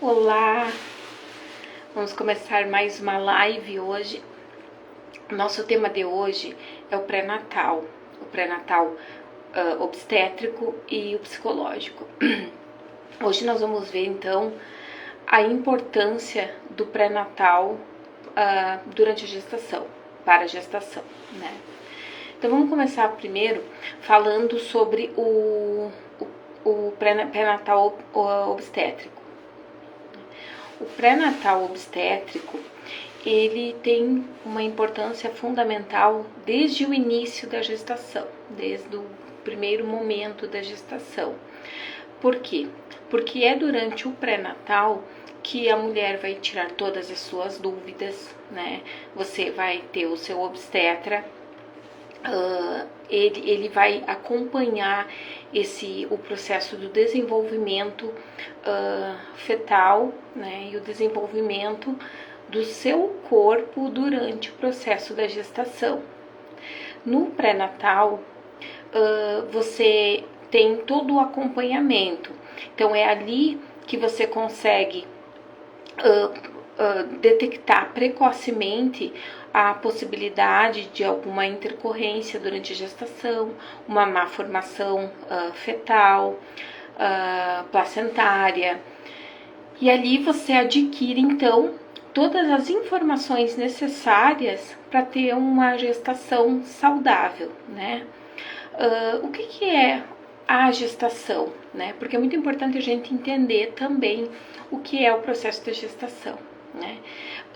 Olá, vamos começar mais uma live hoje. Nosso tema de hoje é o pré-natal, obstétrico e o psicológico. Hoje nós vamos ver então a importância do pré-natal durante a gestação, para a gestação, né? Então vamos começar primeiro falando sobre o pré-natal obstétrico. O pré-natal obstétrico, ele tem uma importância fundamental desde o início da gestação, desde o primeiro momento da gestação. Por quê? Porque é durante o pré-natal que a mulher vai tirar todas as suas dúvidas, né? Você vai ter o seu obstetra, ele vai acompanhar o processo do desenvolvimento fetal, né, e o desenvolvimento do seu corpo durante o processo da gestação. No pré-natal, você tem todo o acompanhamento, então é ali que você consegue detectar precocemente a possibilidade de alguma intercorrência durante a gestação, uma má formação fetal, placentária. E ali você adquire, então, todas as informações necessárias para ter uma gestação saudável, né? O que é a gestação, né? Porque é muito importante a gente entender também o que é o processo de gestação, né?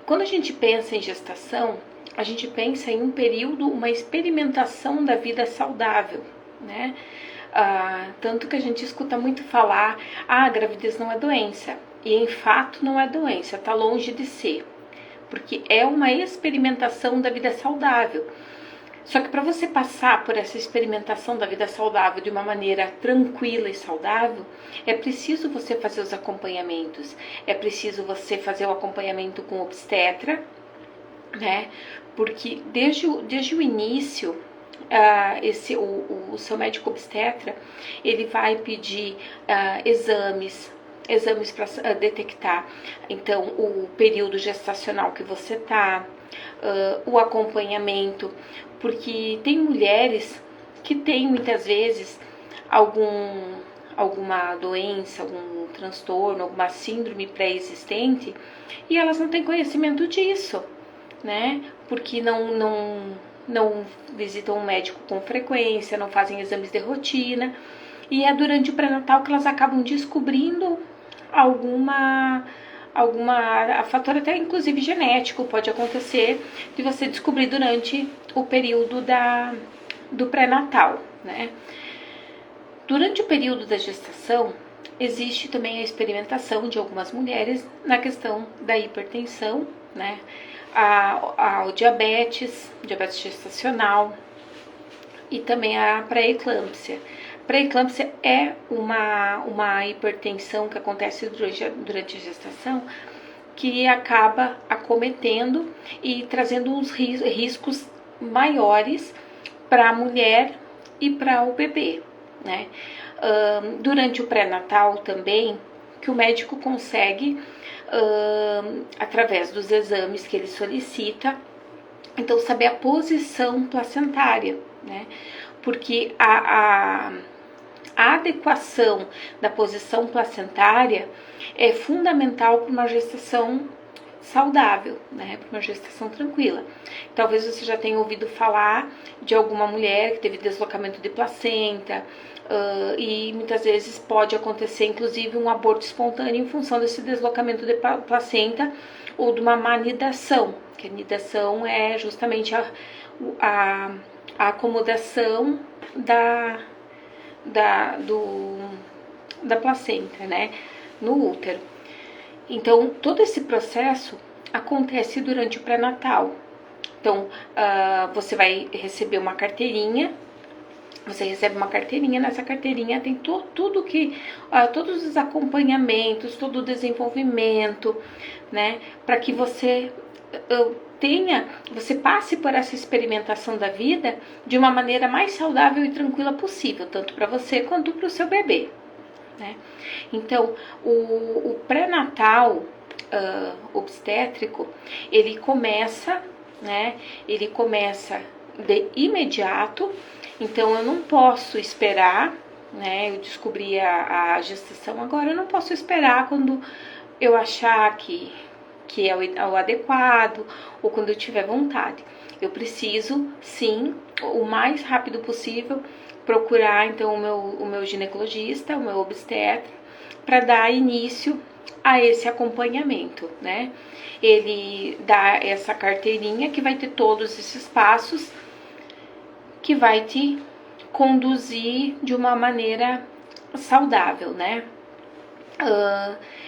Quando a gente pensa em gestação, a gente pensa em um período, uma experimentação da vida saudável, né? Tanto que a gente escuta muito falar, a gravidez não é doença. E em fato não é doença, está longe de ser. Porque é uma experimentação da vida saudável. Só que para você passar por essa experimentação da vida saudável de uma maneira tranquila e saudável, é preciso você fazer os acompanhamentos. É preciso você fazer o acompanhamento com o obstetra, né? Porque desde o início, o seu médico obstetra, ele vai pedir exames para detectar, então, o período gestacional que você está, o acompanhamento, porque tem mulheres que têm muitas vezes alguma doença, algum transtorno, alguma síndrome pré-existente e elas não têm conhecimento disso, né? Porque não visitam um médico com frequência, não fazem exames de rotina e é durante o pré-natal que elas acabam descobrindo alguma fator até inclusive genético pode acontecer de você descobrir durante o período do pré-natal, né? Durante o período da gestação existe também a experimentação de algumas mulheres na questão da hipertensão, né? Ao diabetes gestacional e também a pré-eclâmpsia. Pré-eclâmpsia é uma hipertensão que acontece durante a gestação que acaba acometendo e trazendo uns riscos maiores para a mulher e para o bebê, né? Durante o pré-natal também, que o médico consegue, através dos exames que ele solicita, então saber a posição placentária, né? Porque a adequação da posição placentária é fundamental para uma gestação saudável, né? Para uma gestação tranquila. Talvez você já tenha ouvido falar de alguma mulher que teve deslocamento de placenta, e muitas vezes pode acontecer inclusive um aborto espontâneo em função desse deslocamento de placenta ou de uma má nidação, que a nidação é justamente a acomodação da placenta, né, no útero. Então, todo esse processo acontece durante o pré-natal. Então, você vai receber uma carteirinha, nessa carteirinha tem tudo que, todos os acompanhamentos, todo o desenvolvimento, né, para que você você passe por essa experimentação da vida de uma maneira mais saudável e tranquila possível, tanto para você quanto para o seu bebê, né? Então, o pré-natal obstétrico, ele começa, né? Ele começa de imediato, então eu não posso esperar, né? Eu descobri a gestação agora, eu não posso esperar quando eu achar que é o adequado ou quando eu tiver vontade. Eu preciso, sim, o mais rápido possível, procurar então o meu ginecologista, o meu obstetra, para dar início a esse acompanhamento, né? Ele dá essa carteirinha que vai ter todos esses passos que vai te conduzir de uma maneira saudável, né?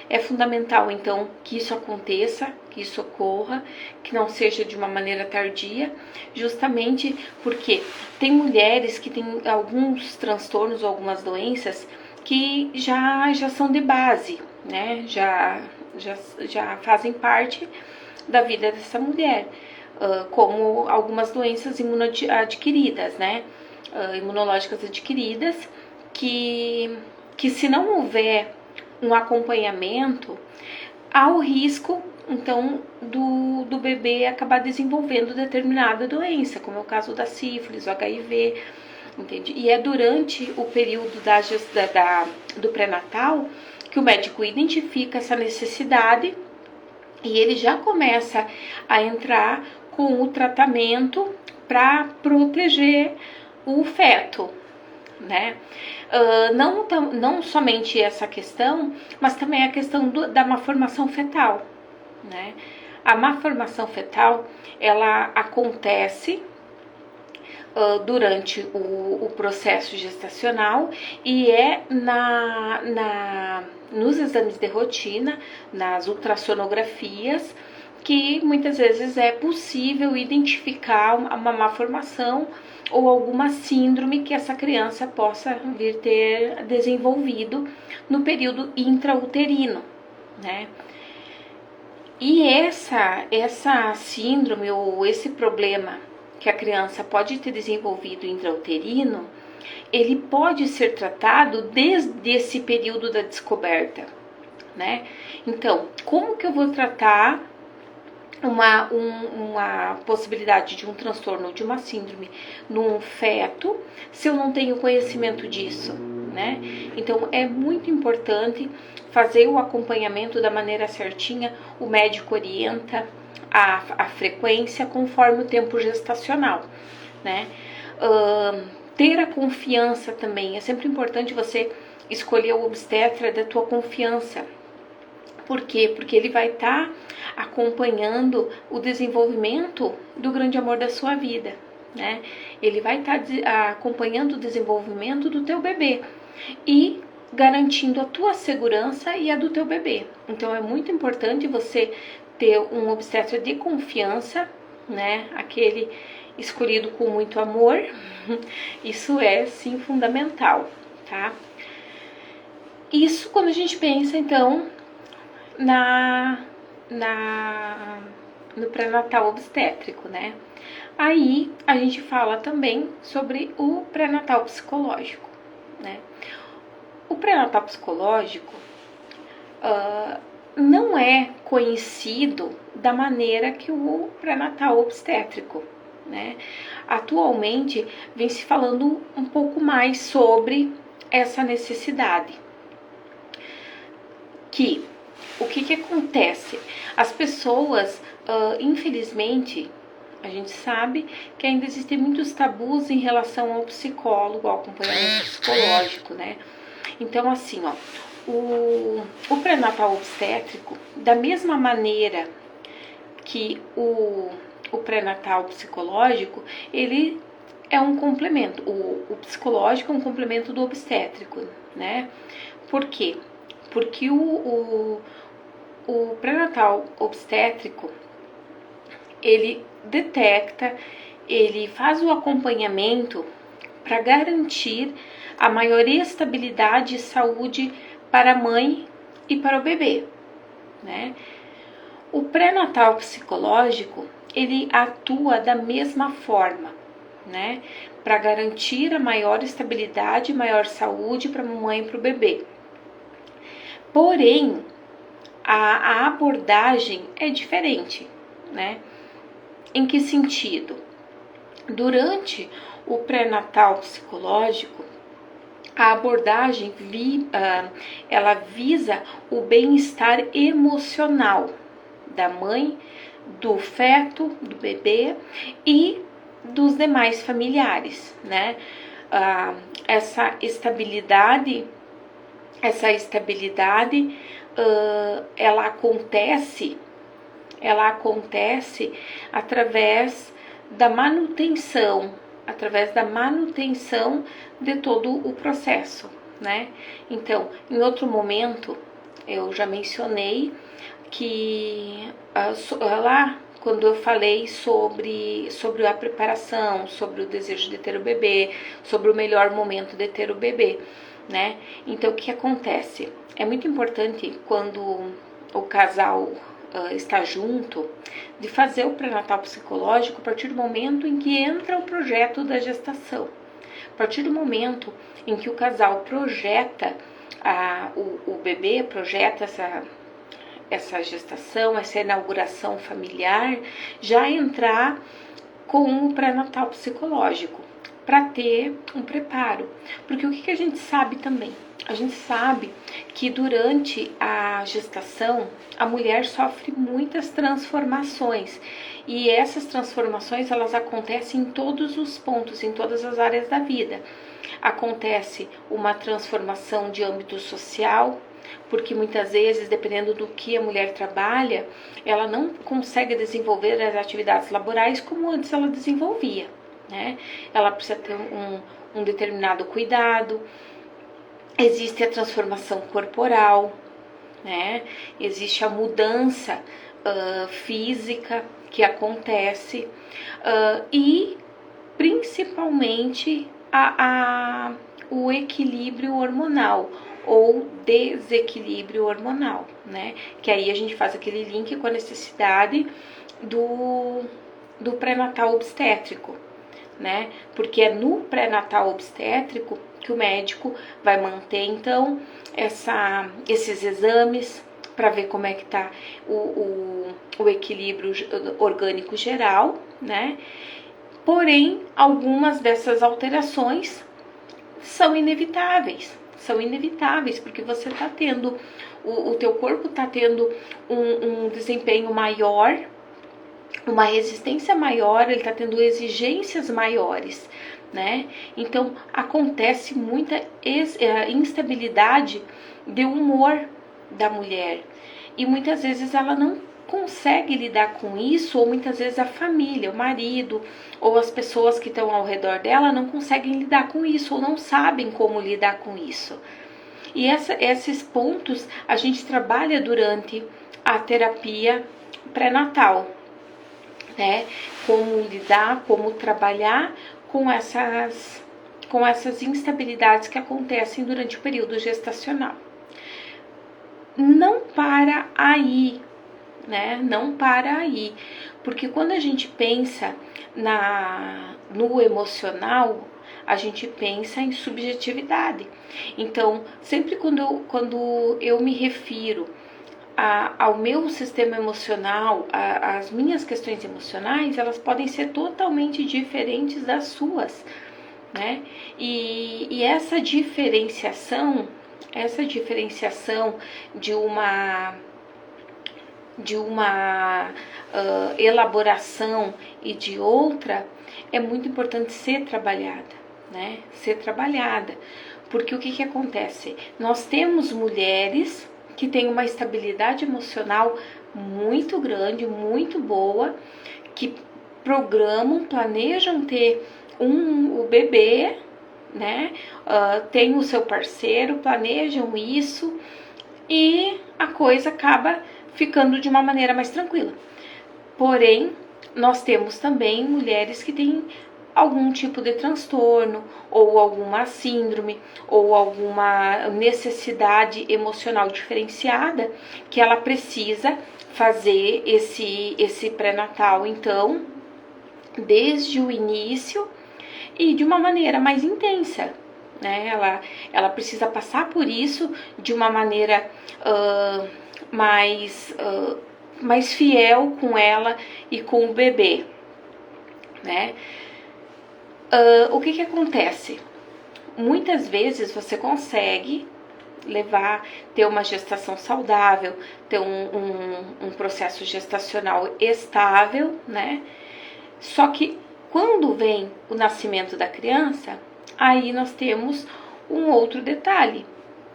É fundamental, então, que isso aconteça, que isso ocorra, que não seja de uma maneira tardia, justamente porque tem mulheres que têm alguns transtornos ou algumas doenças que já são de base, né? Já fazem parte da vida dessa mulher, como algumas doenças imunoadquiridas, né? Imunológicas adquiridas, que se não houver um acompanhamento, há o risco, então, do bebê acabar desenvolvendo determinada doença, como é o caso da sífilis, o HIV, entende? E é durante o período do pré-natal que o médico identifica essa necessidade e ele já começa a entrar com o tratamento para proteger o feto, né? Não somente essa questão, mas também a questão da malformação fetal, né? A malformação fetal, ela acontece durante o processo gestacional e é nos exames de rotina, nas ultrassonografias, que muitas vezes é possível identificar uma malformação ou alguma síndrome que essa criança possa vir ter desenvolvido no período intrauterino, né? E essa síndrome ou esse problema que a criança pode ter desenvolvido intrauterino, ele pode ser tratado desde esse período da descoberta, né? Então, como que eu vou tratar uma possibilidade de um transtorno, de uma síndrome num feto, se eu não tenho conhecimento disso, né? Então, é muito importante fazer o acompanhamento da maneira certinha, o médico orienta a frequência conforme o tempo gestacional, né? Ter a confiança também, é sempre importante você escolher o obstetra da tua confiança. Por quê? Porque ele vai estar acompanhando o desenvolvimento do grande amor da sua vida, né? Ele vai estar acompanhando o desenvolvimento do teu bebê e garantindo a tua segurança e a do teu bebê. Então é muito importante você ter um obstetra de confiança, né? Aquele escolhido com muito amor. Isso é sim fundamental, tá? Isso quando a gente pensa então no pré-natal obstétrico, né? Aí a gente fala também sobre o pré-natal psicológico, né? O pré-natal psicológico não é conhecido da maneira que o pré-natal obstétrico, né? Atualmente vem se falando um pouco mais sobre essa necessidade. O que acontece? As pessoas, infelizmente, a gente sabe que ainda existem muitos tabus em relação ao psicólogo, ao acompanhamento psicológico, né? Então, assim, ó, o pré-natal obstétrico, da mesma maneira que o pré-natal psicológico, ele é um complemento. O psicológico é um complemento do obstétrico, né? Por quê? Porque o pré-natal obstétrico, ele detecta, ele faz o acompanhamento para garantir a maior estabilidade e saúde para a mãe e para o bebê, né? O pré-natal psicológico, ele atua da mesma forma, né? Para garantir a maior estabilidade e maior saúde para a mãe e para o bebê. Porém, a abordagem é diferente, né? Em que sentido? Durante o pré-natal psicológico, a abordagem ela visa o bem-estar emocional da mãe, do feto, do bebê e dos demais familiares, né? Essa estabilidade, ela acontece através da manutenção de todo o processo, né? Então, em outro momento, eu já mencionei que lá quando eu falei sobre a preparação, sobre o desejo de ter o bebê, sobre o melhor momento de ter o bebê, né? Então, o que acontece? É muito importante quando o casal está junto, de fazer o pré-natal psicológico a partir do momento em que entra o projeto da gestação. A partir do momento em que o casal projeta o bebê, projeta essa gestação, essa inauguração familiar, já entrar com o pré-natal psicológico, para ter um preparo. Porque o que a gente sabe também? A gente sabe que durante a gestação a mulher sofre muitas transformações e essas transformações elas acontecem em todos os pontos, em todas as áreas da vida. Acontece uma transformação de âmbito social, porque muitas vezes, dependendo do que a mulher trabalha, ela não consegue desenvolver as atividades laborais como antes ela desenvolvia, né? Ela precisa ter um determinado cuidado. Existe a transformação corporal, né? Existe a mudança física que acontece e principalmente o equilíbrio hormonal ou desequilíbrio hormonal, né? Que aí a gente faz aquele link com a necessidade do pré-natal obstétrico, né? Porque é no pré-natal obstétrico que o médico vai manter, então, esses exames para ver como é que tá o equilíbrio orgânico geral, né? Porém, algumas dessas alterações são inevitáveis, porque você está tendo, o teu corpo está tendo um desempenho maior, uma resistência maior, ele está tendo exigências maiores, né? Então, acontece muita instabilidade de humor da mulher e muitas vezes ela não consegue lidar com isso, ou muitas vezes a família, o marido ou as pessoas que estão ao redor dela não conseguem lidar com isso ou não sabem como lidar com isso. E esses pontos a gente trabalha durante a terapia pré-natal, né? Como lidar, como trabalhar com essas instabilidades que acontecem durante o período gestacional. Não para aí, né? Não para aí, porque quando a gente pensa no emocional, a gente pensa em subjetividade. Então, sempre quando eu me refiro ao meu sistema emocional, as minhas questões emocionais, elas podem ser totalmente diferentes das suas, né? E essa diferenciação de uma elaboração e de outra é muito importante ser trabalhada, né? Ser trabalhada, porque o que acontece? Nós temos mulheres que têm uma estabilidade emocional muito grande, muito boa, que programam, planejam ter o bebê, né? Tem o seu parceiro, planejam isso e a coisa acaba ficando de uma maneira mais tranquila. Porém, nós temos também mulheres que têm algum tipo de transtorno, ou alguma síndrome, ou alguma necessidade emocional diferenciada, que ela precisa fazer esse pré-natal, então, desde o início e de uma maneira mais intensa, né? Ela precisa passar por isso de uma maneira mais fiel com ela e com o bebê, né? O que acontece? Muitas vezes você consegue ter uma gestação saudável, ter um processo gestacional estável, né? Só que quando vem o nascimento da criança, aí nós temos um outro detalhe,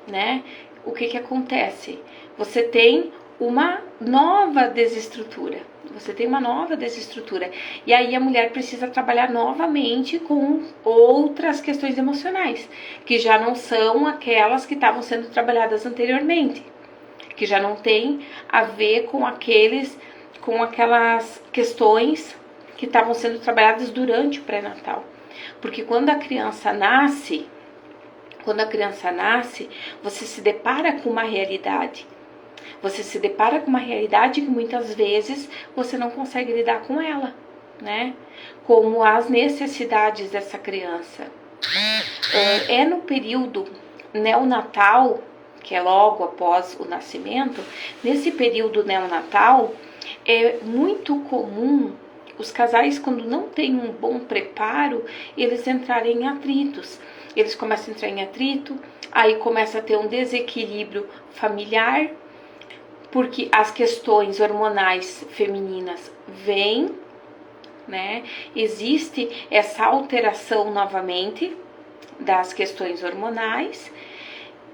né? O que acontece? Você tem uma nova desestrutura. E aí a mulher precisa trabalhar novamente com outras questões emocionais, que já não são aquelas que estavam sendo trabalhadas anteriormente, que já não tem a ver com aquelas questões que estavam sendo trabalhadas durante o pré-natal. Porque quando a criança nasce, você se depara com uma realidade. Você se depara com uma realidade que muitas vezes você não consegue lidar com ela, né? Como as necessidades dessa criança. É no período neonatal, que é logo após o nascimento, nesse período neonatal, é muito comum os casais, quando não têm um bom preparo, eles entrarem em atritos. Eles começam a entrar em atrito, aí começa a ter um desequilíbrio familiar, porque as questões hormonais femininas vêm, né? Existe essa alteração novamente das questões hormonais,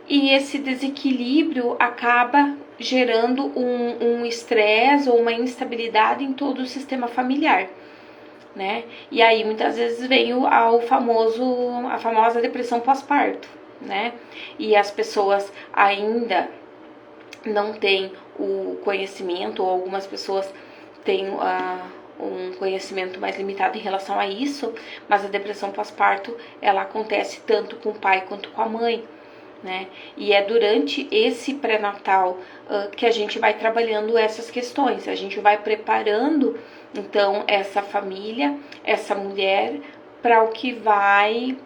e esse desequilíbrio acaba gerando um estresse ou uma instabilidade em todo o sistema familiar, né? E aí muitas vezes vem a famosa depressão pós-parto, né? E as pessoas ainda não têm o conhecimento, ou algumas pessoas têm um conhecimento mais limitado em relação a isso, mas a depressão pós-parto, ela acontece tanto com o pai quanto com a mãe, né? E é durante esse pré-natal que a gente vai trabalhando essas questões, a gente vai preparando então essa família, essa mulher, para o que vai,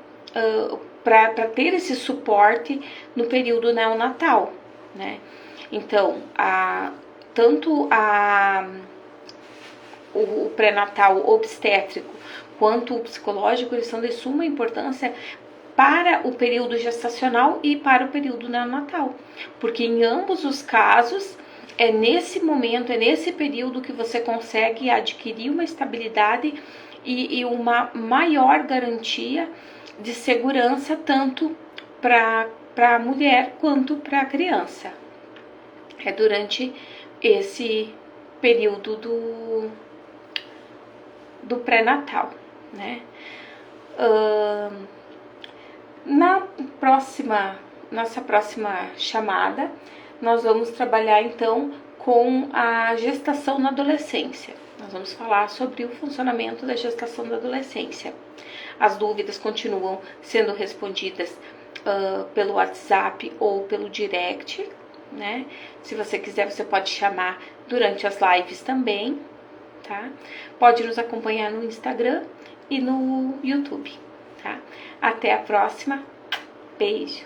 para ter esse suporte no período neonatal, né? Então, o pré-natal obstétrico quanto o psicológico, eles são de suma importância para o período gestacional e para o período neonatal, porque em ambos os casos é nesse momento, é nesse período que você consegue adquirir uma estabilidade e uma maior garantia de segurança, tanto para a mulher quanto para a criança. É durante esse período do pré-natal, né? Nossa próxima chamada, nós vamos trabalhar então com a gestação na adolescência. Nós vamos falar sobre o funcionamento da gestação da adolescência. As dúvidas continuam sendo respondidas pelo WhatsApp ou pelo direct, né? Se você quiser, você pode chamar durante as lives também, tá? Pode nos acompanhar no Instagram e no YouTube, tá? Até a próxima. Beijo!